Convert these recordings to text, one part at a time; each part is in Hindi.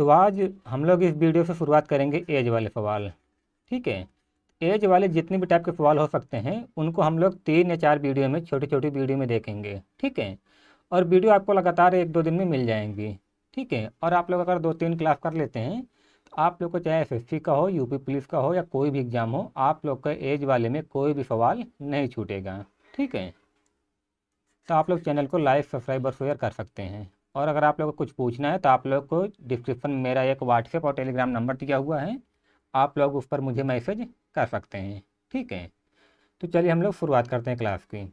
तो आज हम लोग इस वीडियो से शुरुआत करेंगे एज वाले सवाल। ठीक है, एज वाले जितने भी टाइप के सवाल हो सकते हैं उनको हम लोग 3 या 4 वीडियो में, छोटी छोटी वीडियो में देखेंगे। ठीक है, और वीडियो आपको लगातार 1-2 दिन में मिल जाएंगी। ठीक है, और आप लोग अगर 2-3 क्लास कर लेते हैं तो आप लोग को चाहे एसएससी का हो, यूपी पुलिस का हो या कोई भी एग्ज़ाम हो, आप लोग का एज वाले में कोई भी सवाल नहीं छूटेगा। ठीक है, तो आप लोग चैनल को लाइक, सब्सक्राइब और शेयर कर सकते हैं। और अगर आप लोग को कुछ पूछना है तो आप लोग को डिस्क्रिप्शन में मेरा एक व्हाट्सएप और टेलीग्राम नंबर दिया हुआ है, आप लोग उस पर मुझे मैसेज कर सकते हैं। ठीक है, तो चलिए हम लोग शुरुआत करते हैं क्लास की।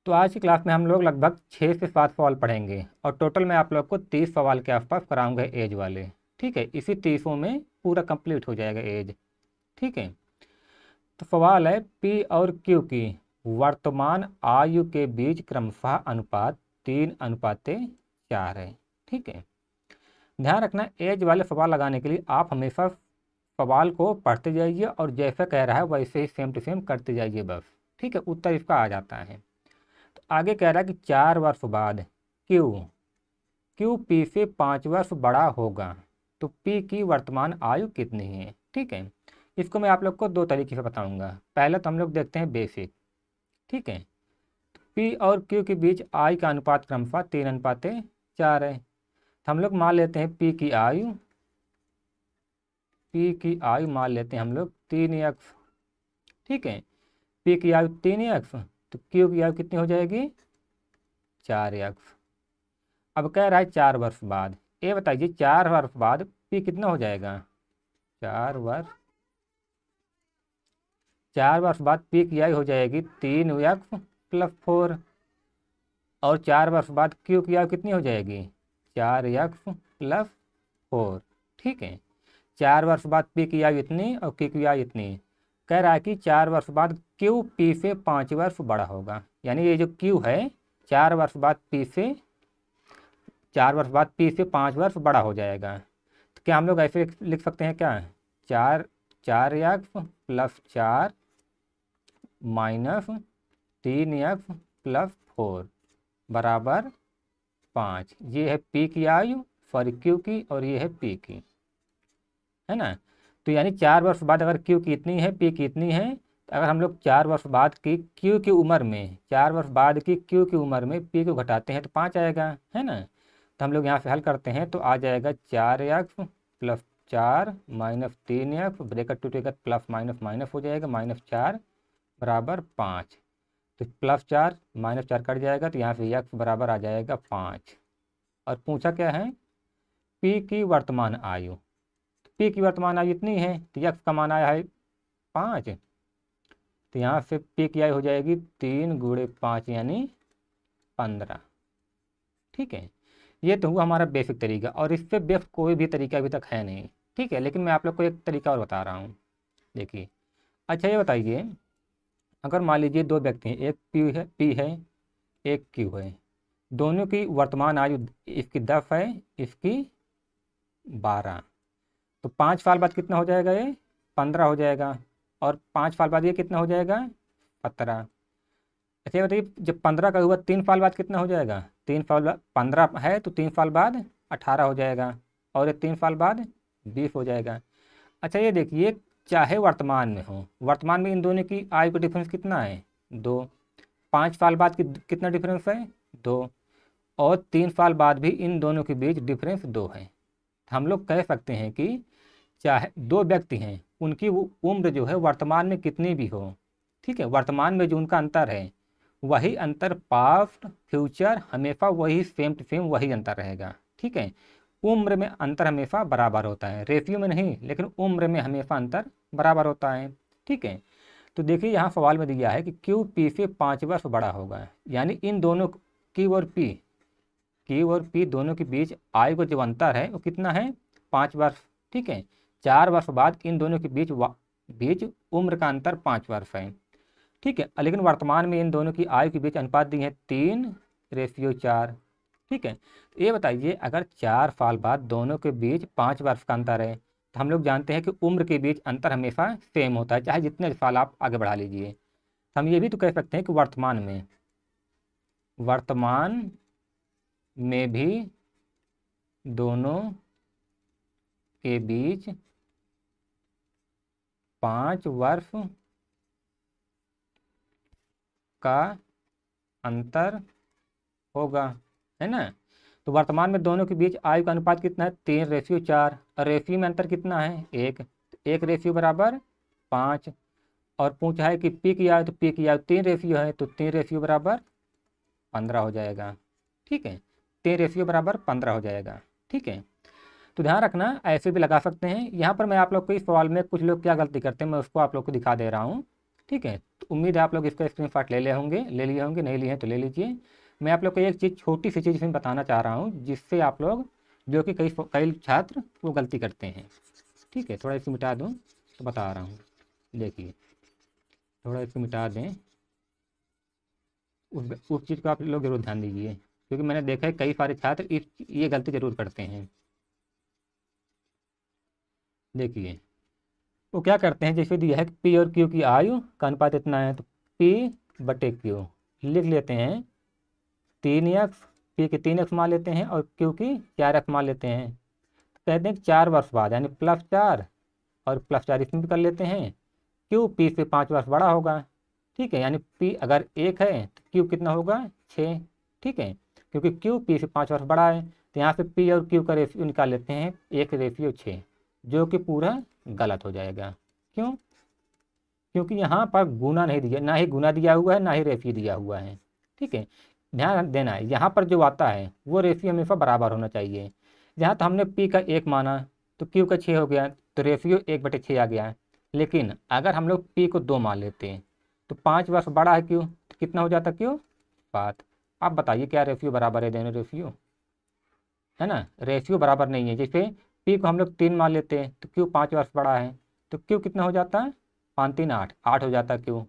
तो आज की क्लास में हम लोग लगभग 6 से 7 सवाल पढ़ेंगे और टोटल मैं आप लोग को 30 सवाल के आसपास कराऊंगा एज वाले। ठीक है, इसी 30 में पूरा कंप्लीट हो जाएगा एज। ठीक है, तो सवाल है पी और क्यू की वर्तमान आयु के बीच क्रमशः अनुपात 3:4 है। ठीक है, ध्यान रखना एज वाले सवाल लगाने के लिए आप हमेशा सवाल को पढ़ते जाइए और जैसा कह रहा है वैसे ही सेम टू सेम करते जाइए बस। ठीक है, उत्तर इसका आ जाता है। तो आगे कह रहा है कि 4 वर्ष बाद क्यू क्यू पी से 5 वर्ष बड़ा होगा तो पी की वर्तमान आयु कितनी है। ठीक है, इसको मैं आप लोग को 2 तरीके से बताऊंगा। पहले तो हम लोग देखते हैं बेसिक। ठीक है, पी और क्यू के बीच आई का अनुपात क्रमशः 3:4 है। तो हम लोग मान लेते हैं पी की आयु मान लेते हैं हम लोग 3x। ठीक है, पी की आयु 3x तो क्यू की आयु कितनी हो जाएगी 4x। अब कह रहा है 4 वर्ष बाद, ये बताइए 4 वर्ष बाद पी कितना हो जाएगा 4 वर्ष बाद पी की आयु हो जाएगी 3x + 4 और 4 वर्ष बाद क्यू की आयु कितनी हो जाएगी 4x + 4। ठीक है, 4 वर्ष बाद पी की आयु इतनी और क्यू की आयु इतनी। कह रहा है कि 4 वर्ष बाद क्यू पी से 5 वर्ष बड़ा होगा, यानी ये जो क्यू है 4 वर्ष बाद पी से 5 वर्ष बड़ा हो जाएगा। तो क्या हम लोग ऐसे लिख सकते हैं क्या 4x + 4 - 3x + 4 बराबर 5। ये है पी की आयु, सॉरी क्यू की, और ये है पी की, है ना। तो यानी 4 वर्ष बाद अगर क्यू की इतनी है, पी की इतनी है, तो अगर हम लोग 4 वर्ष बाद की क्यू की उम्र में 4 वर्ष बाद की क्यू की उम्र में पी को घटाते हैं तो 5 आएगा, है ना। तो हम लोग यहाँ से हल करते हैं तो आ जाएगा 4x + 4 - 3x ब्रैकेट टूटेगा प्लस माइनस माइनस हो जाएगा -4 बराबर 5। तो +4 -4 कट जाएगा तो यहाँ से x बराबर आ जाएगा 5। और पूछा क्या है पी की वर्तमान आयु, पी की वर्तमान आयु इतनी है तो x का मान आया है 5, तो यहाँ से पी की आयु हो जाएगी 3 × 5 यानी 15। ठीक है, ये तो हुआ हमारा बेसिक तरीका और इससे बेस्ट कोई भी तरीका अभी तक है नहीं। ठीक है, लेकिन मैं आप लोग को एक तरीका और बता रहा हूँ, देखिए। अच्छा ये बताइए, अगर मान लीजिए 2 व्यक्ति हैं, एक पी है एक क्यू है, दोनों की वर्तमान आयु इसकी 10 है, इसकी 12। तो 5 साल बाद कितना हो जाएगा ये 15 हो जाएगा, और 5 साल बाद ये कितना हो जाएगा 17। अच्छा ये बताइए जब 15 का हुआ 3 साल बाद कितना हो जाएगा 3 साल बाद 15 है तो 3 साल बाद 18 हो जाएगा, और ये 3 साल बाद 20 हो जाएगा। अच्छा ये देखिए चाहे वर्तमान में हो, वर्तमान में इन दोनों की आयु का डिफरेंस कितना है 2। 5 साल बाद कितना डिफरेंस है 2, और 3 साल बाद भी इन दोनों के बीच डिफरेंस 2 है। हम लोग कह सकते हैं कि चाहे 2 व्यक्ति हैं उनकी वो उम्र जो है वर्तमान में कितनी भी हो, ठीक है, वर्तमान में जो उनका अंतर है वही अंतर पास्ट फ्यूचर हमेशा वही सेम टू सेम वही अंतर रहेगा। ठीक है, उम्र में अंतर हमेशा बराबर होता है, रेशियो में नहीं लेकिन उम्र में हमेशा अंतर बराबर होता है। ठीक है, तो देखिए यहाँ सवाल में दिया है कि क्यू पी से 5 वर्ष बड़ा होगा, यानी इन दोनों क्यू और पी दोनों के बीच आयु का जो अंतर है वो कितना है 5 वर्ष। ठीक है, 4 वर्ष बाद इन दोनों के बीच उम्र का अंतर 5 वर्ष है। ठीक है, लेकिन वर्तमान में इन दोनों की आयु के बीच अनुपात दी है 3:4। ठीक है, तो ये बताइए अगर 4 साल बाद दोनों के बीच 5 वर्ष का अंतर है तो हम लोग जानते हैं कि उम्र के बीच अंतर हमेशा सेम होता है, चाहे जितने साल आप आगे बढ़ा लीजिए। हम ये भी तो कह सकते हैं कि वर्तमान में भी दोनों के बीच 5 वर्ष का अंतर होगा, है ना। तो वर्तमान में दोनों के बीच आयु का अनुपात कितना है, 3:4। और रेशियो में अंतर कितना है, 1। 1 रेशियो बराबर 5। और पूछा है कि पी की आयु, तो पी की आयु 3 रेशियो है, तो 3 रेशियो बराबर 15 हो जाएगा। ठीक है, 3 रेशियो बराबर 15 हो जाएगा। ठीक है, तो ध्यान रखना ऐसे भी लगा सकते हैं। यहाँ पर मैं आप लोग को इस सवाल में कुछ लोग क्या गलती करते हैं, मैं उसको आप लोग को दिखा दे रहा हूँ। ठीक है, तो उम्मीद है आप लोग इसका स्क्रीनशॉट ले लिए होंगे, नहीं लिए हैं तो ले लीजिए। मैं आप लोग को एक चीज़, छोटी सी चीज़ इसमें बताना चाह रहा हूँ, जिससे आप लोग, जो कि कई छात्र वो गलती करते हैं। ठीक है, थोड़ा इसको मिटा दूँ तो बता रहा हूँ। देखिए, थोड़ा इसको मिटा दें, उस चीज़ को आप लोग जरूर ध्यान दीजिए, क्योंकि मैंने देखा है कई सारे छात्र ये गलती जरूर करते हैं। देखिए, वो क्या करते हैं, जैसे दिया है कि पी और क्यू की आयु का अनुपात इतना है, तो P/Q लिख लेते हैं 3x, पी की 3x मान लेते हैं और क्यू की 4x मान लेते हैं। तो कहते हैं कि 4 वर्ष बाद, यानी +4 और +4 इसमें भी कर लेते हैं। क्यू पी से 5 वर्ष बड़ा होगा। ठीक है, यानी पी अगर 1 है तो क्यू कितना होगा, 6। ठीक है, क्योंकि क्यू पी से 5 वर्ष बड़ा है, तो यहाँ से पी और क्यू का रेशियो निकाल लेते हैं 1:6, जो कि पूरा गलत हो जाएगा। क्यों, क्योंकि यहाँ पर गुना नहीं दिया, ना ही गुना दिया हुआ है, ना ही रेशियो दिया हुआ है। ठीक है, ध्यान देना है, यहाँ पर जो आता है वो रेशियो हमेशा बराबर होना चाहिए। जहाँ तो हमने पी का 1 माना तो क्यू का 6 हो गया, तो रेशियो 1/6 आ गया। लेकिन अगर हम लोग पी को 2 मान लेते हैं तो 5 वर्ष बड़ा है क्यू, तो कितना हो जाता क्यू, 7। आप बताइए क्या रेशियो बराबर है, दोनों रेशियो, है ना। रेशियो बराबर नहीं है। जैसे पी को हम लोग 3 मान लेते हैं तो क्यू 5 वर्ष बड़ा है, तो क्यू कितना हो जाता है, 5 3 8, 8 हो जाता है क्यू।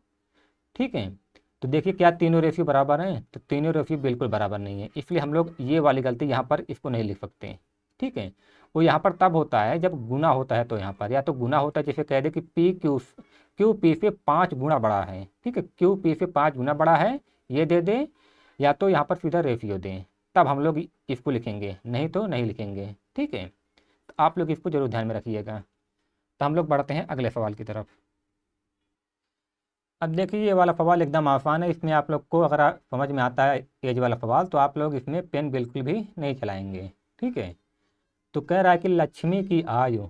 ठीक है, तो देखिए क्या तीनों रेशियो बराबर हैं, तो तीनों रेशियो बिल्कुल बराबर नहीं है, इसलिए हम लोग ये वाली गलती यहाँ पर इसको नहीं लिख सकते। ठीक है, वो यहाँ पर तब होता है जब गुना होता है, तो यहाँ पर या तो गुना होता है, जैसे कह दे कि क्यू पी से 5 गुना बड़ा है। ठीक है, क्यू पी से 5 गुना बड़ा है, ये दे दें, या तो यहाँ पर सीधा रेशियो दें, तब हम लोग इसको लिखेंगे, नहीं तो नहीं लिखेंगे। ठीक है, तो आप लोग इसको जरूर ध्यान में रखिएगा। तो हम लोग बढ़ते हैं अगले सवाल की तरफ। अब देखिए, ये वाला सवाल एकदम आसान है। इसमें आप लोग को अगर समझ में आता है एज वाला सवाल, तो आप लोग इसमें पेन बिल्कुल भी नहीं चलाएंगे। ठीक है, तो कह रहा है कि लक्ष्मी की आयु,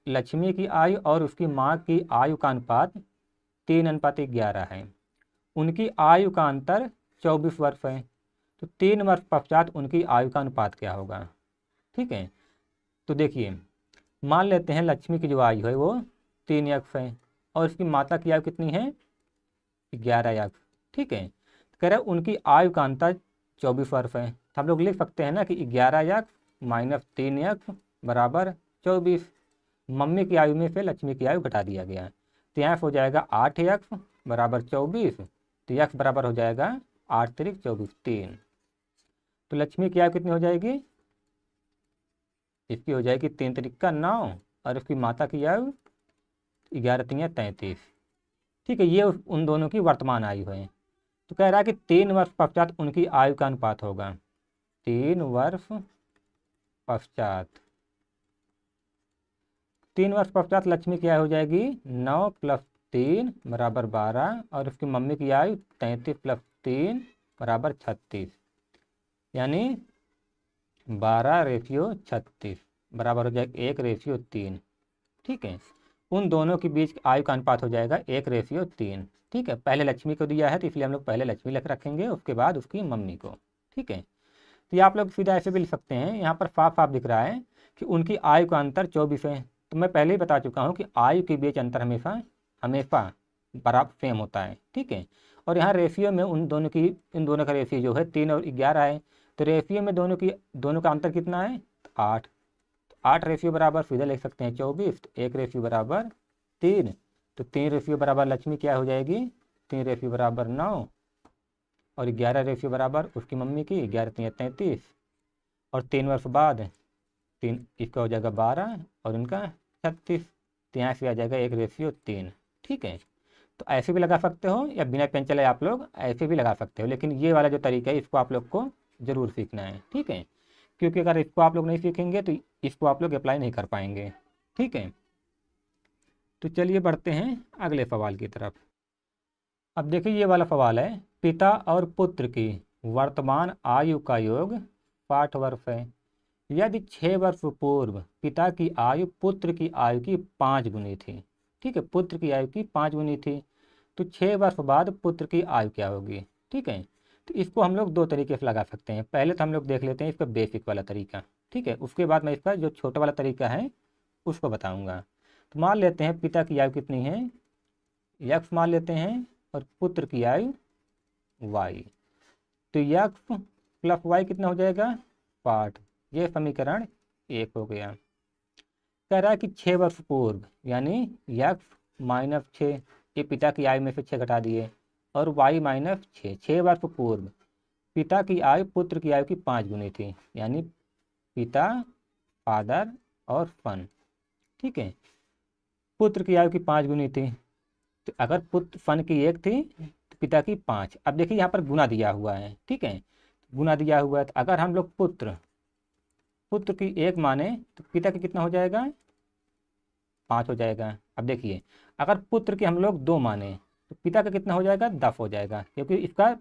लक्ष्मी की आयु और उसकी माँ की आयु का अनुपात 3:11 है। उनकी आयु का अंतर 24 वर्ष है, तो 3 वर्ष पश्चात उनकी आयु का अनुपात क्या होगा। ठीक है, तो देखिए, मान लेते हैं लक्ष्मी की जो आयु है वो 3x है, और उसकी माता की आयु कितनी है, 11x। ठीक है, कह रहे उनकी आयु का अंतर 24 वर्ष है, तो हम लोग लिख सकते हैं ना कि 11x - 3x बराबर 24। मम्मी की आयु में से लक्ष्मी की आयु घटा दिया गया, तो यहाँ हो जाएगा 8x बराबर 24, तो x बराबर हो जाएगा 8 3 24 3। तो लक्ष्मी की आयु कितनी हो जाएगी, इसकी हो जाएगी 3 3 9, और उसकी माता की आयु 11 3 33। ठीक है, ये उन दोनों की वर्तमान आयु है। तो कह रहा है कि 3 वर्ष पश्चात उनकी आयु का अनुपात होगा। 3 वर्ष पश्चात, 3 वर्ष पश्चात लक्ष्मी की आयु हो जाएगी 9 + 3 बराबर 12, और उसकी मम्मी की आयु 33 + 3 बराबर 36, यानी 12:36 बराबर हो जाएगा 1:3। ठीक है, उन दोनों के बीच आयु का अनुपात हो जाएगा 1:3। ठीक है, पहले लक्ष्मी को दिया है तो इसलिए हम लोग पहले लक्ष्मी लिख रखेंगे, उसके बाद उसकी मम्मी को। ठीक है, तो ये आप लोग सीधा ऐसे भी लिख सकते हैं। यहाँ पर साफ साफ दिख रहा है कि उनकी आयु का अंतर 24 है, तो मैं पहले ही बता चुका हूँ कि आयु के बीच अंतर हमेशा हमेशा बराबर सेम होता है। ठीक है, और यहाँ रेशियो में इन दोनों का रेशियो जो है 3 और 11 है, तो रेशियो में दोनों का अंतर कितना है, 8। 8 रेशियो बराबर सीधे लिख सकते हैं 24, तो 1 रेशियो बराबर 3, तो 3 रेशियो बराबर लक्ष्मी क्या हो जाएगी, 3 रेशियो बराबर 9, और 11 रेशियो बराबर उसकी मम्मी की 11 3 33, और 3 वर्ष बाद 3 इसका हो जाएगा 12 और इनका 36, तो यहाँ से आ जाएगा 1:3। ठीक है, तो ऐसे भी लगा सकते हो या बिना पेन चले आप लोग ऐसे भी लगा सकते हो, लेकिन ये वाला जो तरीका है इसको आप लोग को ज़रूर सीखना है। ठीक है, क्योंकि अगर इसको आप लोग नहीं सीखेंगे तो इसको आप लोग अप्लाई नहीं कर पाएंगे। ठीक है, तो चलिए बढ़ते हैं अगले सवाल की तरफ। अब देखिए ये वाला सवाल है, पिता और पुत्र की वर्तमान आयु का योग 60 वर्ष है। यदि 6 वर्ष पूर्व पिता की आयु पुत्र की आयु की 5 गुनी थी, ठीक है, पुत्र की आयु की 5 गुनी थी, तो 6 वर्ष बाद पुत्र की आयु क्या होगी? ठीक है, तो इसको हम लोग दो तरीके से लगा सकते हैं। पहले तो हम लोग देख लेते हैं इसका बेसिक वाला तरीका, ठीक है, उसके बाद मैं इसका जो छोटा वाला तरीका है उसको बताऊंगा। तो मान लेते हैं पिता की आयु कितनी है, यक्स मान लेते हैं, और पुत्र की आयु वाई। तो यक्स प्लस वाई कितना हो जाएगा? 60। ये समीकरण 1 हो गया। कह रहा है कि 6 वर्ष पूर्व, यानी यक्स -6, ये पिता की आयु में से 6 घटा दिए, और वाई -6। 6 वर्ष पूर्व पिता की आयु पुत्र की आयु की 5 गुनी थी, यानी पिता, फादर और सन। ठीक है, पुत्र की आयु की 5 गुनी थी, तो अगर पुत्र सन की 1 थी तो पिता की 5। अब देखिए यहाँ पर गुना दिया हुआ है, ठीक है, गुना दिया हुआ है, तो अगर हम लोग पुत्र की 1 माने तो पिता की कितना हो जाएगा? 5 हो जाएगा। अब देखिए अगर पुत्र की हम लोग 2 माने तो पिता का कितना हो जाएगा? 10 हो जाएगा, क्योंकि इसका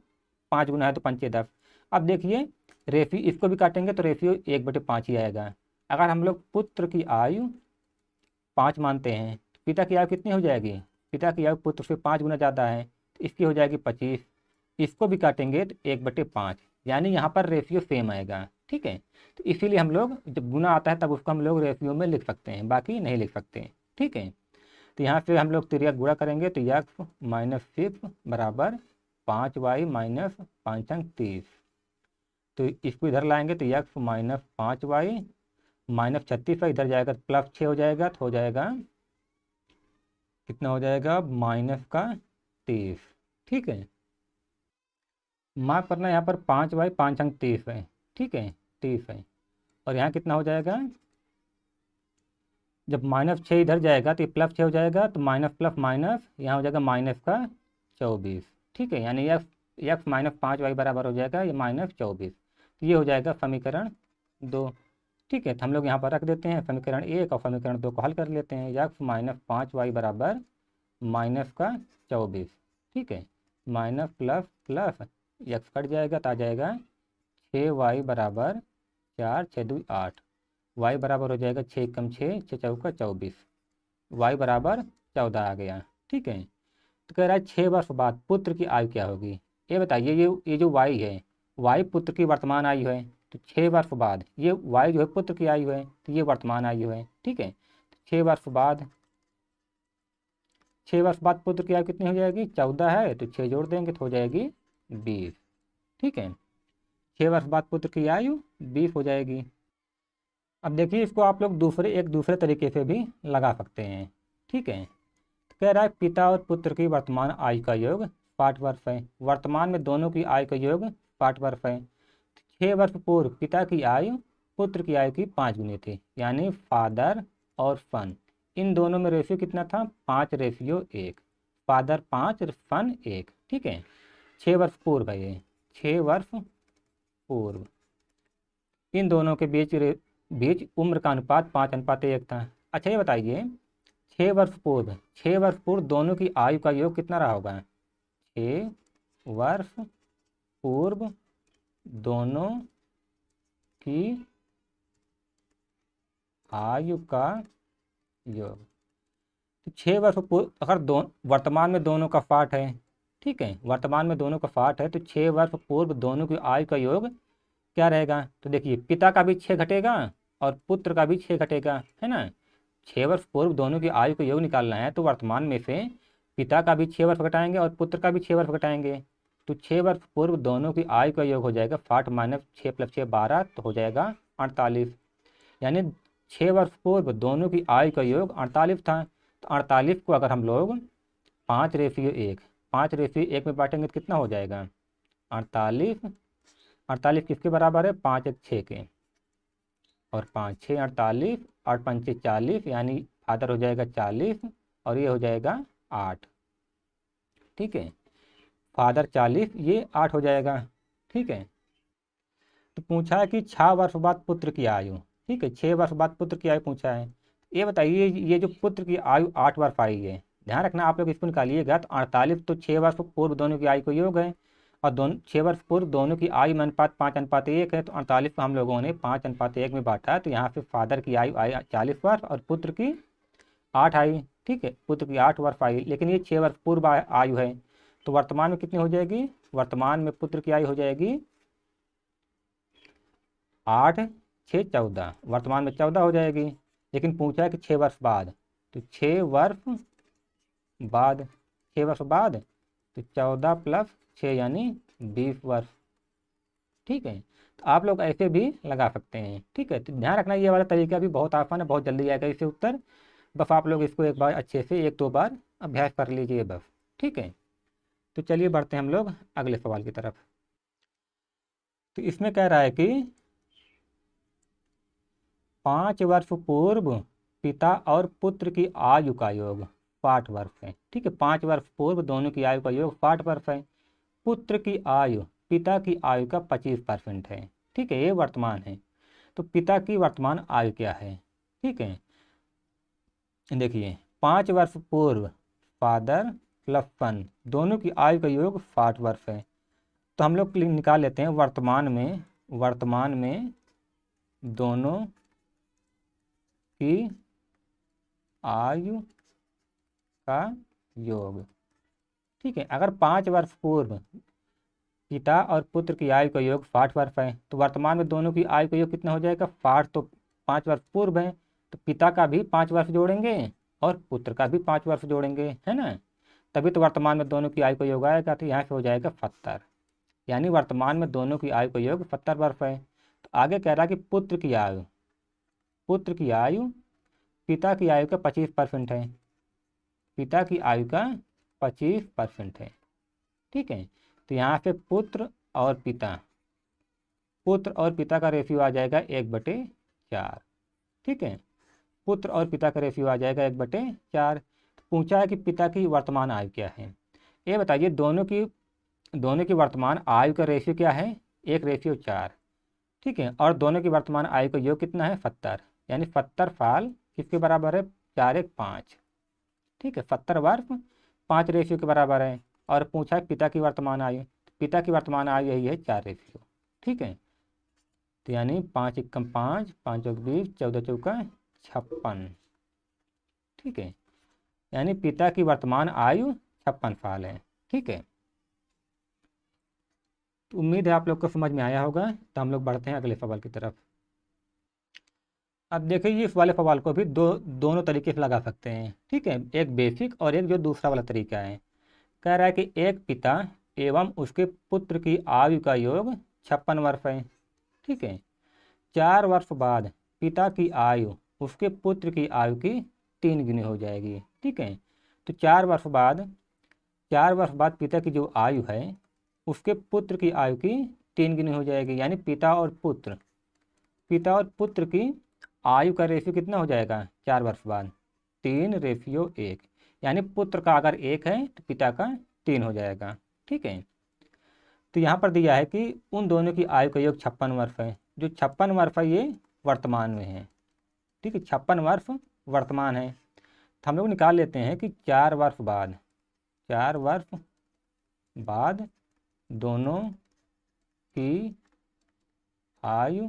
5 गुना है तो 5 10। अब देखिए रेफी इसको भी काटेंगे तो रेशियो 1/5 ही आएगा। अगर हम लोग पुत्र की आयु 5 मानते हैं तो पिता की आयु कितनी हो जाएगी? पिता की आयु पुत्र से 5 गुना ज़्यादा है, तो इसकी हो जाएगी 25। इसको भी काटेंगे तो 1/5, यानी यहाँ पर रेशियो सेम आएगा। ठीक है, तो इसीलिए हम लोग जब गुना आता है तब उसको हम लोग रेशियो में लिख सकते हैं, बाकी नहीं लिख सकते। ठीक है, तो यहाँ से हम लोग तिर्यक गुणा करेंगे तो यक्स -6 बराबर 5y - 5 30। तो इसको इधर लाएंगे तो यक्स -5y -36 है, इधर जाएगा तो +6 हो जाएगा, तो हो जाएगा कितना हो जाएगा? -30। ठीक है, माफ करना, यहाँ पर 5y 5 अंक 30 है। ठीक है, 30 है, और यहाँ कितना हो जाएगा? जब -6 इधर जाएगा तो ये +6 हो जाएगा, तो माइनस प्लस माइनस यहाँ हो जाएगा -24। ठीक है, यानी यक्स -5y बराबर हो जाएगा ये -24। तो ये हो जाएगा समीकरण 2। ठीक है, तो हम लोग यहाँ पर रख देते हैं समीकरण 1 और समीकरण 2 को हल कर लेते हैं। यक्स -5y बराबर -24। ठीक है, minus plus plus x cut जाएगा तो आ जाएगा 6y बराबर 4 6 2 8। y बराबर हो जाएगा 6 कम 6 6 चौका 24, y बराबर 14 आ गया। ठीक है, तो कह रहा है 6 वर्ष बाद पुत्र की आयु क्या होगी? ये बताइए, ये जो y है, y पुत्र की वर्तमान आयु है, तो 6 वर्ष बाद ये y जो है पुत्र की आयु है, तो ये वर्तमान आयु है। ठीक है, तो 6 वर्ष बाद पुत्र की आयु कितनी हो जाएगी? 14 है, तो 6 जोड़ देंगे तो हो जाएगी 20। ठीक है, 6 वर्ष बाद पुत्र की आयु 20 हो जाएगी। अब देखिए इसको आप लोग एक दूसरे तरीके से भी लगा सकते हैं। ठीक है, तो कह रहा है पिता और पुत्र की वर्तमान आयु का योग 60 वर्ष है। वर्तमान में दोनों की आयु का योग 60 वर्ष है। 6 वर्ष पूर्व पिता की आयु पुत्र की आयु की 5 गुनी थी, यानी फादर और सन, इन दोनों में रेशियो कितना था? 5:1। फादर 5 सन 1। ठीक है, 6 वर्ष पूर्व है ये, 6 वर्ष पूर्व इन दोनों के बीच उम्र का अनुपात 5:1 था। अच्छा ये बताइए 6 वर्ष पूर्व दोनों की आयु का योग कितना रहा होगा? 6 वर्ष पूर्व दोनों की आयु का योग, तो 6 वर्ष पूर्व अगर वर्तमान में दोनों का 60 है, ठीक है, वर्तमान में दोनों का 60 है, तो 6 वर्ष पूर्व दोनों की आयु का योग क्या रहेगा? तो देखिए पिता का भी 6 घटेगा और पुत्र का भी 6 घटेगा, है ना। 6 वर्ष पूर्व दोनों की आयु का योग निकालना है, तो वर्तमान में से पिता का भी 6 वर्ष घटाएंगे और पुत्र का भी 6 वर्ष घटाएंगे, तो 6 वर्ष पूर्व दोनों की आयु का योग हो जाएगा 60 - 6 + 6 12, तो हो जाएगा 48। यानी 6 वर्ष पूर्व दोनों की आयु का योग 48 था। तो 48 को अगर हम लोग 5:1 में बांटेंगे तो कितना हो जाएगा? 48 किसके बराबर है? 5 1 6 के, और 5 6 48, 8 5 40, यानी फादर हो जाएगा 40 और ये हो जाएगा 8। ठीक है, फादर 40 ये 8 हो जाएगा। ठीक है, तो पूछा है कि 6 वर्ष बाद पुत्र की आयु, ठीक है, 6 वर्ष बाद पुत्र की आयु पूछा है। ये बताइए, ये जो पुत्र की आयु 8 वर्ष आई है, ध्यान रखना आप लोग इसको निकालिएगा, तो 48 तो 6 वर्ष पूर्व दोनों की आयु को योग है, और दोनों 6 वर्ष पूर्व दोनों की आयु में अनुपात 5:1 है, तो 48 को हम लोगों ने 5:1 में बांटा, तो यहाँ पे फादर की आयु आई 40 वर्ष और पुत्र की 8 आई, ठीक है, पुत्र की 8 वर्ष आई, लेकिन ये 6 वर्ष पूर्व आयु है, तो वर्तमान में कितनी हो जाएगी, वर्तमान में पुत्र की आयु हो जाएगी 8 6 14, वर्तमान में 14 हो जाएगी। लेकिन पूछा है कि 6 वर्ष बाद, तो 6 वर्ष बाद, 6 वर्ष बाद तो 14 प्लस 6 यानी 20 वर्ष, ठीक है। तो आप लोग ऐसे भी लगा सकते हैं, ठीक है। तो ध्यान रखना ये वाला तरीका भी बहुत आसान है, बहुत जल्दी आएगा इससे उत्तर, बस आप लोग इसको एक बार अच्छे से 1-2 बार अभ्यास कर लीजिए बस, ठीक है। तो चलिए बढ़ते हैं हम लोग अगले सवाल की तरफ। तो इसमें कह रहा है कि 5 वर्ष पूर्व पिता और पुत्र की आयु का योग 60 वर्ष है, ठीक है। 5 वर्ष पूर्व दोनों की आयु का योग 60 वर्ष है। पुत्र की आयु पिता की आयु का 25% है, ठीक है, ये वर्तमान है। तो पिता की वर्तमान आयु क्या है, ठीक है। देखिए 5 वर्ष पूर्व फादर प्लस सन दोनों की आयु का योग 60 वर्ष है, तो हम लोग निकाल लेते हैं वर्तमान में दोनों की आयु का योग, ठीक है। अगर 5 वर्ष पूर्व पिता और पुत्र की आयु का योग 60 वर्ष है, तो वर्तमान में दोनों की आयु का योग कितना हो जाएगा, 60, तो 5 वर्ष पूर्व है, तो पिता का भी 5 वर्ष जोड़ेंगे और पुत्र का भी 5 वर्ष जोड़ेंगे, है ना, तभी तो वर्तमान में दोनों की आयु का योग आएगा। तो यहाँ से हो जाएगा 70, यानी वर्तमान में दोनों की आयु का योग 70 वर्ष है। तो आगे कह रहा है कि पुत्र की आयु पिता की आयु का 25% है, पिता की आयु का 25% है, ठीक है। तो यहाँ पे पुत्र और पिता का रेशियो आ जाएगा 1/4, ठीक है, पुत्र और पिता का रेशियो आ जाएगा 1/4। पूछा है कि पिता की वर्तमान आयु क्या है, ये बताइए, दोनों की वर्तमान आयु का रेशियो क्या है, 1/4, ठीक है, और दोनों की वर्तमान आयु का योग कितना है 70, यानी 70 साल किसके बराबर है, 4 1 5, ठीक है, 70 वर्ष 5 रेशियो के बराबर है। और पूछा है पिता की वर्तमान आयु, पिता की वर्तमान आयु यही है 4 रेशियो, ठीक है। तो यानी 5 1 5, 5 चौक 20, 14 चौका 56, ठीक है, यानी पिता की वर्तमान आयु 56 साल है, ठीक है। तो उम्मीद है आप लोग को समझ में आया होगा। तो हम लोग बढ़ते हैं अगले सवाल की तरफ। अब देखिए इस वाले सवाल को भी दोनों तरीके से लगा सकते हैं, ठीक है, एक बेसिक और एक जो दूसरा वाला तरीका है। कह रहा है कि एक पिता एवं उसके पुत्र की आयु का योग 56 वर्ष है, ठीक है। 4 वर्ष बाद पिता की आयु उसके पुत्र की आयु की 3 गुनी हो जाएगी, ठीक है। तो 4 वर्ष बाद पिता की जो आयु है उसके पुत्र की आयु की 3 गुनी हो जाएगी, यानी पिता और पुत्र की आयु का रेशियो कितना हो जाएगा 4 वर्ष बाद, 3:1, यानी पुत्र का अगर 1 है तो पिता का 3 हो जाएगा, ठीक है। तो यहाँ पर दिया है कि उन दोनों की आयु का योग 56 वर्ष है, जो 56 वर्ष है ये वर्तमान में है, ठीक है, 56 वर्ष वर्तमान है। तो हम लोग निकाल लेते हैं कि 4 वर्ष बाद दोनों की आयु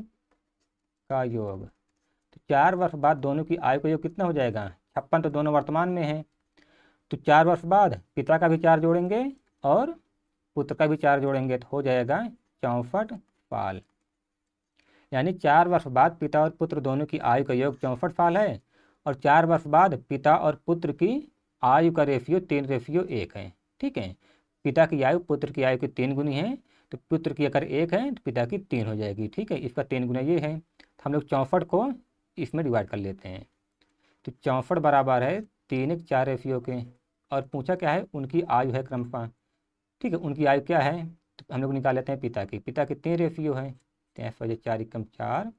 का योग, तो 4 वर्ष बाद दोनों की आयु का योग कितना हो जाएगा, 56 तो दोनों वर्तमान में है, तो 4 वर्ष बाद पिता का भी 4 जोड़ेंगे और पुत्र का भी 4 जोड़ेंगे, तो हो जाएगा 64 साल, यानी 4 वर्ष बाद पिता और पुत्र दोनों की आयु का योग 64 साल है, और 4 वर्ष बाद पिता और पुत्र की आयु का रेशियो 3:1 है, ठीक है। पिता की आयु पुत्र की आयु की 3 गुनी है, तो पुत्र की अगर 1 है तो पिता की 3 हो जाएगी, ठीक है, इसका 3 गुना ये है। तो हम लोग 64 को इसमें डिवाइड कर लेते हैं, तो 64 बराबर है 3 1 4 रेशियो के, और पूछा क्या है, उनकी आयु है क्रमशः, ठीक है, उनकी आयु क्या है, तो हम लोग निकाल लेते हैं पिता की 3 रेशियो है, 3 4 1 4,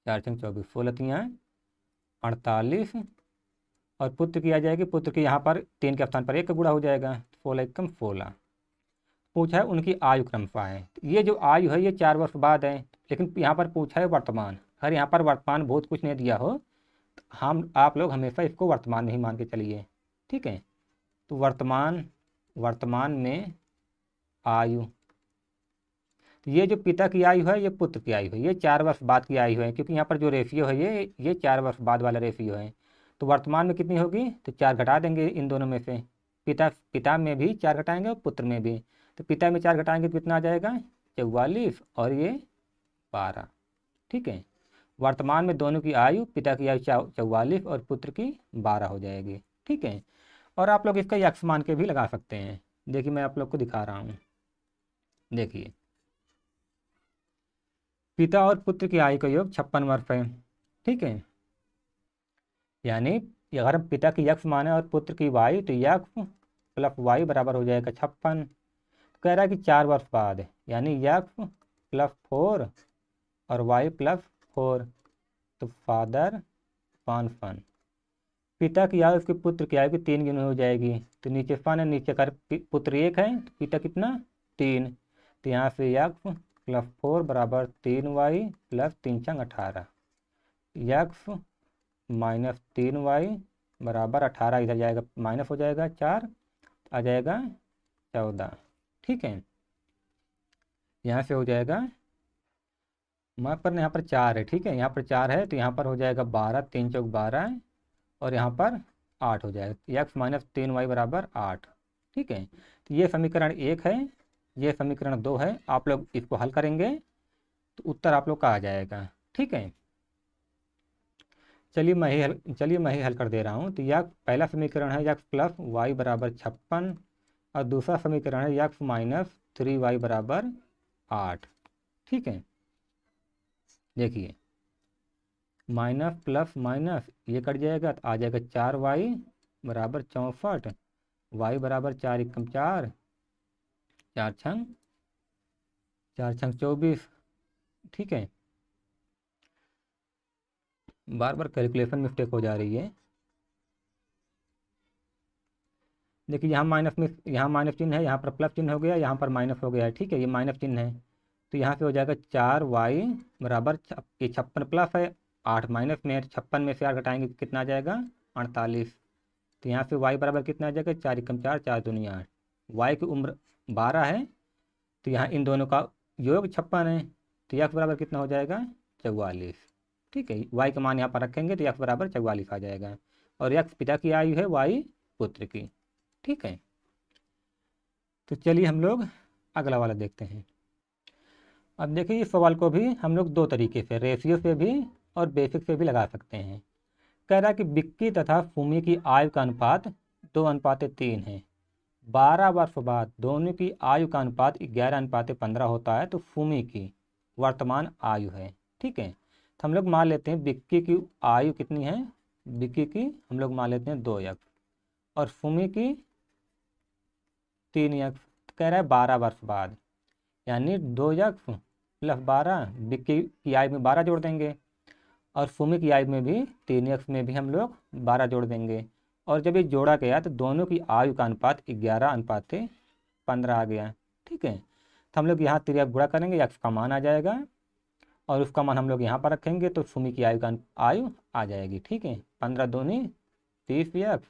4 6 24, 16 48, और पुत्र की आ जाएगी, पुत्र की यहाँ पर 3 के स्थान पर 1 का गुणा हो जाएगा, 16 1 16, पूछा है उनकी आयु क्रमशः है। ये जो आयु है ये 4 वर्ष बाद है, लेकिन यहाँ पर पूछा है वर्तमान। अगर यहाँ पर वर्तमान बहुत कुछ नहीं दिया हो तो आप लोग हमेशा इसको वर्तमान में ही मान के चलिए, ठीक है। तो वर्तमान में आयु, तो ये जो पिता की आयु है ये पुत्र की आयु है, ये 4 वर्ष बाद की आयु है, क्योंकि यहाँ पर जो रेशियो है ये 4 वर्ष बाद वाला रेशियो है। तो वर्तमान में कितनी होगी, तो 4 घटा देंगे इन दोनों में से। पिता में भी 4 घटाएंगे और पुत्र में भी। तो पिता में 4 घटाएंगे तो कितना आ जाएगा 44 और ये 12, ठीक है। वर्तमान में दोनों की आयु, पिता की आयु 44 और पुत्र की 12 हो जाएगी, ठीक है। और आप लोग इसका यक्ष मान के भी लगा सकते हैं। देखिए मैं आप लोग को दिखा रहा हूँ, देखिए पिता और पुत्र की आयु का योग 56 वर्ष है, ठीक है। यानी अगर हम पिता की यक्ष माने और पुत्र की वायु, तो यक्ष प्लस वायु बराबर हो जाएगा 56। तो कह रहा है कि 4 वर्ष बाद, यानी यक्ष प्लस 4 और वायु प्लस 4, तो फादर पान फन। पिता की आयु उसके पुत्र की आयु की 3 गुनी हो जाएगी। तो नीचे फन है, नीचे कर पुत्र 1 है तो पिता कितना 3। तो यहाँ से यक्ष प्लस 4 बराबर 3y प्लस 3 छंग 18। यक्ष माइनस 3y बराबर 18, इधर जाएगा माइनस हो जाएगा 4, आ जाएगा 14, ठीक है। यहाँ से हो जाएगा यहाँ पर 4 है, ठीक है। यहाँ पर 4 है तो यहाँ पर हो जाएगा 12, 3 चौक 12 और यहाँ पर 8 हो जाएगा। यक्ष माइनस 3y बराबर 8, ठीक है। तो ये समीकरण 1 है, ये समीकरण 2 है। आप लोग इसको हल करेंगे तो उत्तर आप लोग का आ जाएगा, ठीक है। चलिए मैं ही हल कर दे रहा हूँ। तो यह पहला समीकरण है यक्ष प्लस वाई बराबर 56 और दूसरा समीकरण है यक्ष माइनस 3y बराबर 8, ठीक है। देखिए माइनस प्लस माइनस ये कट जाएगा तो आ जाएगा 4y बराबर 64, y बराबर 4 एकम 4, 4 छंग 24, ठीक है। बार बार कैलकुलेशन मिस्टेक हो जा रही है। देखिए यहाँ माइनस चिन्ह है, यहाँ पर प्लस चिन्ह हो गया, यहाँ पर माइनस हो गया है, ठीक है। ये माइनस चिन्ह है तो यहाँ पे हो जाएगा 4y बराबर ये 56 प्लस है 8 माइनस में 56 में से 8 घटाएंगे कितना आ जाएगा 48। तो यहाँ पे y बराबर कितना आ जाएगा 4 एकम 4, 4 दूनी 8। y की उम्र 12 है तो यहाँ इन दोनों का योग 56 है तो यक्ष बराबर कितना हो जाएगा 44, ठीक है। y का मान यहाँ पर रखेंगे तो यक्ष बराबर 44 आ जाएगा। और यक्ष पिता की आयु है, y पुत्र की, ठीक है। तो चलिए हम लोग अगला वाला देखते हैं। अब देखिए इस सवाल को भी हम लोग 2 तरीके से, रेशियो से भी और बेसिक से भी लगा सकते हैं। कह रहा है कि विक्की तथा फूमी की आयु का अनुपात 2:3 है। 12 वर्ष बाद दोनों की आयु का अनुपात 11:15 होता है तो फूमी की वर्तमान आयु है, ठीक है। तो हम लोग मान लेते हैं विक्की की आयु कितनी है, विक्की की हम लोग मान लेते हैं 2 यक्ष और फूमी की 3 यक्ष। तो कह रहा है 12 वर्ष बाद, यानी 2 यक्ष प्लस 12, विक्की की आयु में 12 जोड़ देंगे और फूमी की आयु में भी 3 यक्ष में भी हम लोग 12 जोड़ देंगे। और जब ये जोड़ा गया तो दोनों की आयु का अनुपात 11:15 आ गया, ठीक है। तो हम लोग यहाँ तिर्यक गुणा करेंगे, यक्ष का मान आ जाएगा और उसका मान हम लोग यहाँ पर रखेंगे तो फूमी की आयु आ जाएगी, ठीक है। 15 दूनी 30 यक्ष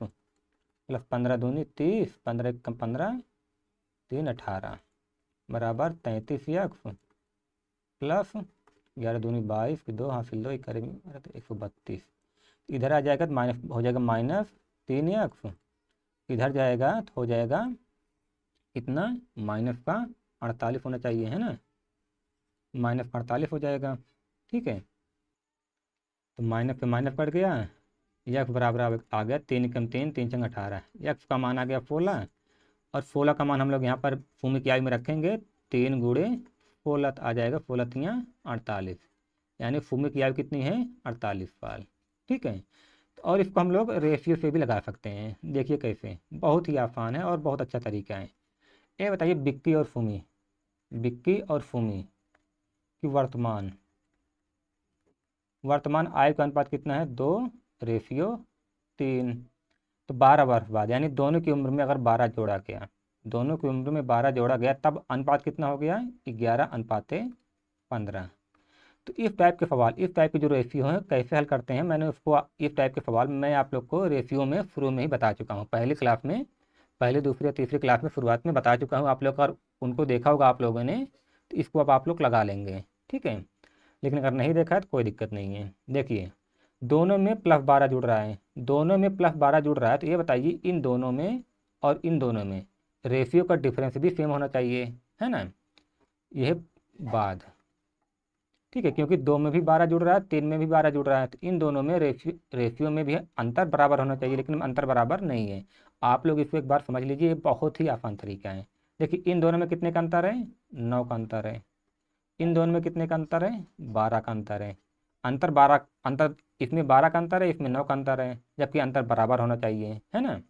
प्लस 15 दूनी 30, 15 एकम 15, 3 18 बराबर 33 यक्ष प्लस 11 दूनी 22 की 2 हासिल 2 करेंगे 132। इधर आ जाएगा तो माइनस हो जाएगा माइनस 3 यक्ष, इधर जाएगा तो हो जाएगा इतना माइनस का 48 होना चाहिए, है ना, माइनस 48 हो जाएगा, ठीक है। तो माइनस पे माइनस कट गया, यक्ष बराबर आ गया 3 एकम 3, 3 छंग 18, यक्ष का मान आ गया 16 और 16 का मान हम लोग यहाँ पर फूमी की आयु में रखेंगे 3 गुणे 16 आ जाएगा, 16 तियाँ 48, यानी फूमी की आयु कितनी है 48 साल, ठीक है। और इसको हम लोग रेशियो से भी लगा सकते हैं। देखिए कैसे, बहुत ही आसान है और बहुत अच्छा तरीका है। ये बताइए विक्की और फूमी की वर्तमान आयु का अनुपात कितना है 2:3। तो 12 वर्ष बाद, यानी दोनों की उम्र में अगर 12 जोड़ा गया, दोनों की उम्र में 12 जोड़ा गया, तब अनुपात कितना हो गया? 11:15। तो इस टाइप के जो रेशियो हैं कैसे हल करते हैं, मैंने उसको इस टाइप के सवाल मैं आप लोग को रेशियो में शुरू में ही बता चुका हूँ, पहली क्लास में, पहले दूसरी या तीसरी क्लास में शुरुआत में बता चुका हूँ आप लोग का, और उनको देखा होगा आप लोगों ने, तो इसको अब आप लोग लगा लेंगे, ठीक है। लेकिन अगर नहीं देखा है तो कोई दिक्कत नहीं है। देखिए, दोनों में +12 जुड़ रहा है, दोनों में +12 जुड़ रहा है, तो ये बताइए इन दोनों में और इन दोनों में रेशियो का डिफरेंस भी सेम होना चाहिए, है ना, यह बात, ठीक है। क्योंकि 2 में भी 12 जुड़ रहा है, 3 में भी 12 जुड़ रहा है, तो इन दोनों में रेशियो में भी अंतर बराबर होना चाहिए, लेकिन अंतर बराबर नहीं है। आप लोग इसको एक बार समझ लीजिए, ये बहुत ही आसान तरीका है। देखिए, इन दोनों में कितने का अंतर है? 9 का अंतर है। इन दोनों में कितने का अंतर है? 12 का अंतर है। अंतर इसमें 12 का अंतर है, इसमें 9 का अंतर है, जबकि अंतर बराबर होना चाहिए, है ना,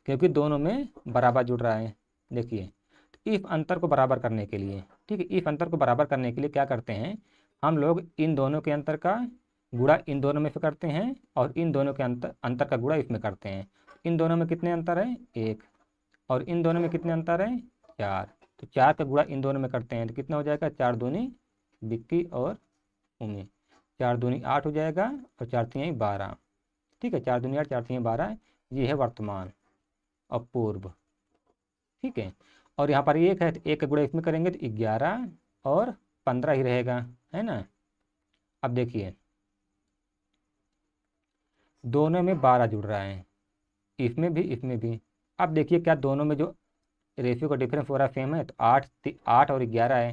क्योंकि दोनों में बराबर जुड़ रहा है। देखिए, तो इस अंतर को बराबर करने के लिए, ठीक है, इस अंतर को बराबर करने के लिए क्या करते हैं हम लोग? इन दोनों के अंतर का गुणा इन दोनों में से करते हैं, और इन दोनों के अंतर का गुणा इसमें करते हैं। इन दोनों में कितने अंतर है? 1। और इन दोनों में कितने अंतर है? 4। तो 4 का गुणा इन दोनों में करते हैं तो कितना हो जाएगा? 4 दूनी 21 और 19, 4 दूनी 8 हो जाएगा, और 4 तियाई 12, ठीक है, 4 दूनी 8, 4 तियाई 12, ये है वर्तमान और पूर्व, ठीक है। और यहाँ पर 1 है, तो 1 का गुणा इसमें करेंगे तो 11 और 15 ही रहेगा, है ना। अब देखिए, दोनों में 12 जुड़ रहा है, इसमें भी इसमें भी। अब देखिए, क्या दोनों में जो रेशियो का डिफरेंस हो रहा है सेम है? तो 8 और 11 है,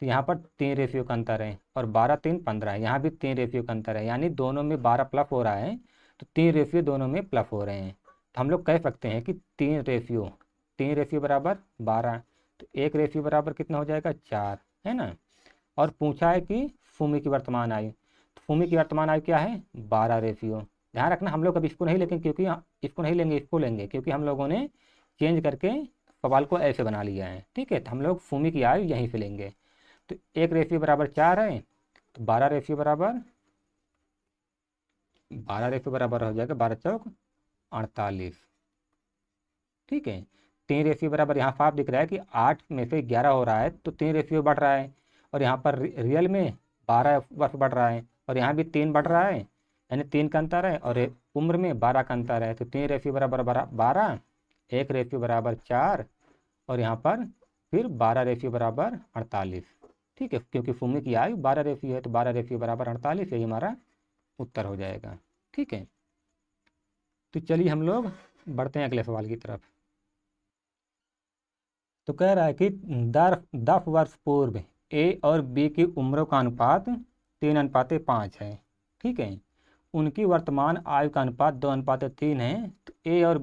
तो यहाँ पर 3 रेशियो का अंतर है, और 12 3 15 है, यहाँ भी 3 रेशियो का अंतर है, यानी दोनों में 12 प्लस हो रहा है, तो 3 रेशियो दोनों में प्लस हो रहे हैं। तो हम लोग कह सकते हैं कि 3 रेशियो बराबर 12, तो 1 रेशियो बराबर कितना हो जाएगा? 4, है ना। और पूछा है कि भूमि की वर्तमान आयु, तो भूमि की वर्तमान आयु क्या है? 12 रेशियो। ध्यान रखना, हम लोग अब इसको नहीं लेंगे, क्योंकि इसको नहीं लेंगे, इसको लेंगे, क्योंकि हम लोगों ने चेंज करके सवाल को ऐसे बना लिया है, ठीक है। तो हम लोग भूमि की आयु यहीं से लेंगे। तो 1 रेशियो बराबर 4 है, तो 12 रेशियो बराबर हो जाएगा 12 चौक 48, ठीक है। 3 रेशियो बराबर, यहाँ साफ दिख रहा है कि 8 में से 11 हो रहा है, तो 3 रेशियो बढ़ रहा है, और यहाँ पर रियल में 12 वर्ष बढ़ रहा है, और यहाँ भी 3 बढ़ रहा है, यानी 3 का अंतर है, और उम्र में 12 का अंतर है, तो 3 रेशियो बराबर 12, 1 रेशियो बराबर 4, और यहाँ पर फिर 12 रेशियो बराबर 48, ठीक है। क्योंकि भूमि की आयु 12 रेशियो है, तो 12 रेशियो बराबर 48, यही हमारा उत्तर हो जाएगा, ठीक है। तो चलिए हम लोग बढ़ते हैं अगले सवाल की तरफ। तो कह रहा है कि 10 वर्ष पूर्व ए और बी की उम्रों का अनुपात 3:5 है, ठीक है। उनकी वर्तमान आयु का अनुपात 2:3 है, तो ए और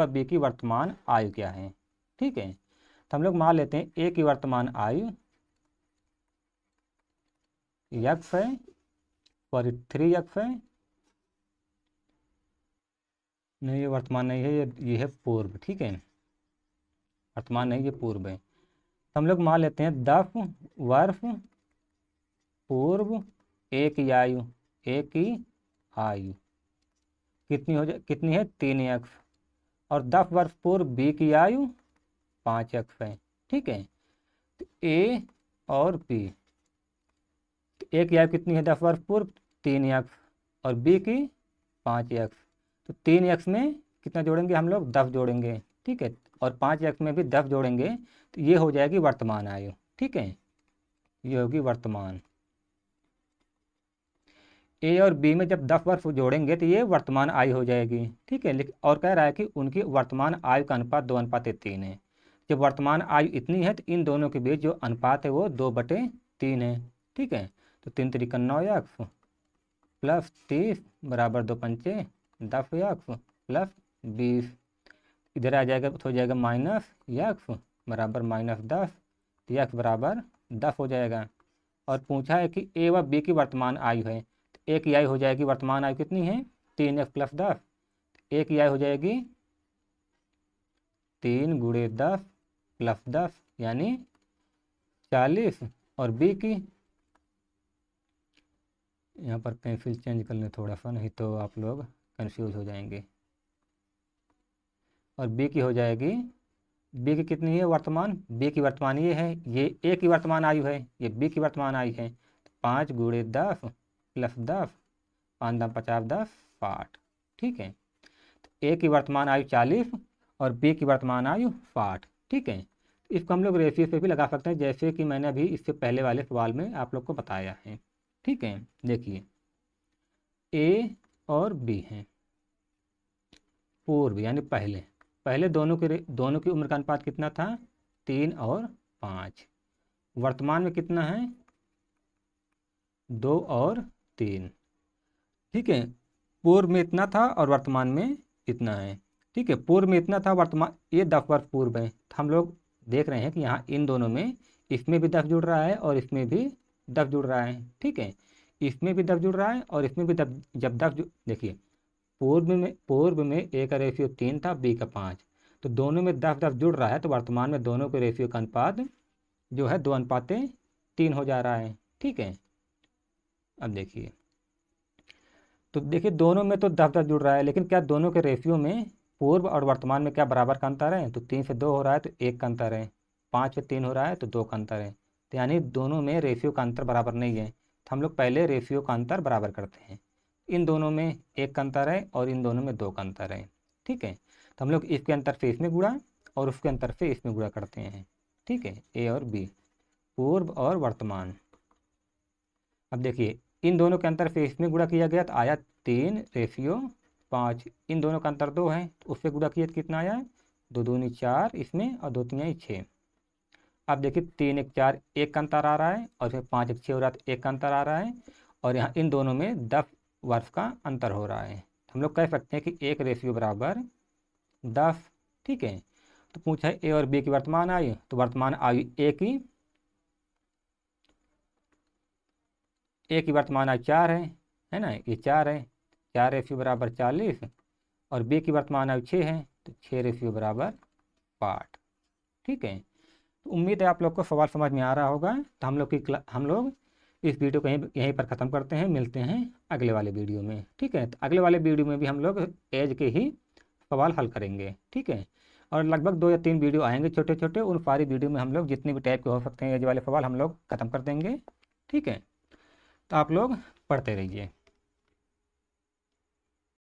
बी की वर्तमान आयु क्या है, ठीक है। तो हम लोग मान लेते हैं ए की वर्तमान आयु यक्स है, और 3 यक्स है, नहीं ये वर्तमान नहीं है, ये है पूर्व, ठीक है, वर्तमान नहीं, ये पूर्व है। तो हम लोग मान लेते हैं 10 वर्ष पूर्व ए की आयु, ए की आयु कितनी है? 3 यक्स। और 10 वर्ष पूर्व बी की आयु 5 यक्स है, ठीक है। तो ए और बी, तो ए की आयु कितनी है 10 वर्ष पूर्व? 3 यक्स, और बी की 5 यक्स। तो 3 यक्स में कितना जोड़ेंगे हम लोग? 10 जोड़ेंगे, ठीक है, और 5 यक्स में भी 10 जोड़ेंगे, तो ये हो जाएगी वर्तमान आयु, ठीक है, ये होगी वर्तमान। ए और बी में जब 10 वर्ष जोड़ेंगे तो ये वर्तमान आयु हो जाएगी, ठीक है। लेकिन और कह रहा है कि उनकी वर्तमान आयु का अनुपात 2:3 है। जब वर्तमान आयु इतनी है, तो इन दोनों के बीच जो अनुपात है वो 2/3 है, ठीक है। तो 3 त्रिका 9 यक्स प्लस 30 बराबर 2 पंचे 10 यक्स प्लस 20, इधर आ जाएगा तो हो जाएगा -यक्स बराबर -10, तो यक्स बराबर 10 हो जाएगा। और पूछा है कि ए व बी की वर्तमान आयु है, तो ए की आयु हो जाएगी, वर्तमान आयु कितनी है? 3 यक्स प्लस 10, ए की आयु हो जाएगी 3 गुणे 10 प्लस 10 यानी 40, और बी की, यहाँ पर पेंसिल चेंज कर लें थोड़ा सा, नहीं तो आप लोग कंफ्यूज हो जाएंगे, और बी की हो जाएगी बी की कितनी है वर्तमान, बी की वर्तमान ये है, ये ए की वर्तमान आयु है, ये बी की वर्तमान आयु है। 5 गुणे 10 प्लस 10, 5 10 50 10 60। ठीक है, तो ए की वर्तमान आयु 40 और बी की वर्तमान आयु 60। ठीक है, इसको हम लोग रेशियो पे भी लगा सकते हैं, जैसे कि मैंने अभी इससे पहले वाले सवाल में आप लोग को बताया है। ठीक है, देखिए ए और बी हैं, पूर्व यानी पहले, पहले दोनों की उम्र का अनुपात कितना था, 3 और 5। वर्तमान में कितना है, 2 और 3। ठीक है, पूर्व में इतना था और वर्तमान में इतना है। ठीक है, पूर्व में इतना था, वर्तमान ये 10 वर्ष पूर्व है। तो हम लोग देख रहे हैं कि यहाँ इन दोनों में, इसमें भी 10 जुड़ रहा है और इसमें भी 10 जुड़ रहा है। ठीक है, इसमें भी 10 जुड़ रहा है और इसमें भी 10, जब 10 देखिए पूर्व में ए का रेशियो 3 था, बी का 5, तो दोनों में 10 10 जुड़ रहा है, तो वर्तमान में दोनों के रेशियो का अनुपात जो है 2:3 हो जा रहा है। ठीक है, अब देखिए, तो देखिए दोनों में तो 10 10 जुड़ रहा है, लेकिन क्या दोनों के रेशियो में पूर्व और वर्तमान में क्या बराबर का अंतर है, तो 3 से 2 हो रहा है तो 1 का अंतर है, 5 से 3 हो रहा है तो 2 का अंतर है। तो यानी दोनों में रेशियो का अंतर बराबर नहीं है, तो हम लोग पहले रेशियो का अंतर बराबर करते हैं। इन दोनों में 1 का अंतर है और इन दोनों में 2 का अंतर है। ठीक है, तो हम लोग इसके अंतर से इसमें गुणा और उसके अंतर से इसमें गुणा करते हैं। ठीक है, ए और बी, पूर्व और वर्तमान। अब देखिए इन दोनों के अंतर से इसमें गुणा किया गया तो आया 3:5। इन दोनों का अंतर 2 है, तो उससे गुणा किया तो कितना आया, 2 दूनी 4 इसमें और 2 तियाई 6। अब देखिए 3 1 4, 1 का अंतर आ रहा है और इसमें 5 1 6 हो रहा है तो 1 का अंतर आ रहा है, और यहाँ इन दोनों में 10 वर्ष का अंतर हो रहा है। हम लोग कह सकते हैं कि एक रेशियो बराबर 10। ठीक है, तो पूछा है ए और बी की वर्तमान आयु, तो वर्तमान आयु ए की वर्तमान आयु 4 है ना, ये 4 है, 4 रेशियो बराबर 40, और बी की वर्तमान आयु 6 है, तो 6 रेशियो बराबर 60। ठीक है, तो उम्मीद है आप लोग को सवाल समझ में आ रहा होगा। तो हम लोग इस वीडियो को यहीं पर ख़त्म करते हैं, मिलते हैं अगले वाले वीडियो में। ठीक है, तो अगले वाले वीडियो में भी हम लोग एज के ही सवाल हल करेंगे। ठीक है, और लगभग 2 या 3 वीडियो आएंगे छोटे छोटे, उन सारी वीडियो में हम लोग जितने भी टाइप के हो सकते हैं एज वाले सवाल हम लोग ख़त्म कर देंगे। ठीक है, तो आप लोग पढ़ते रहिए।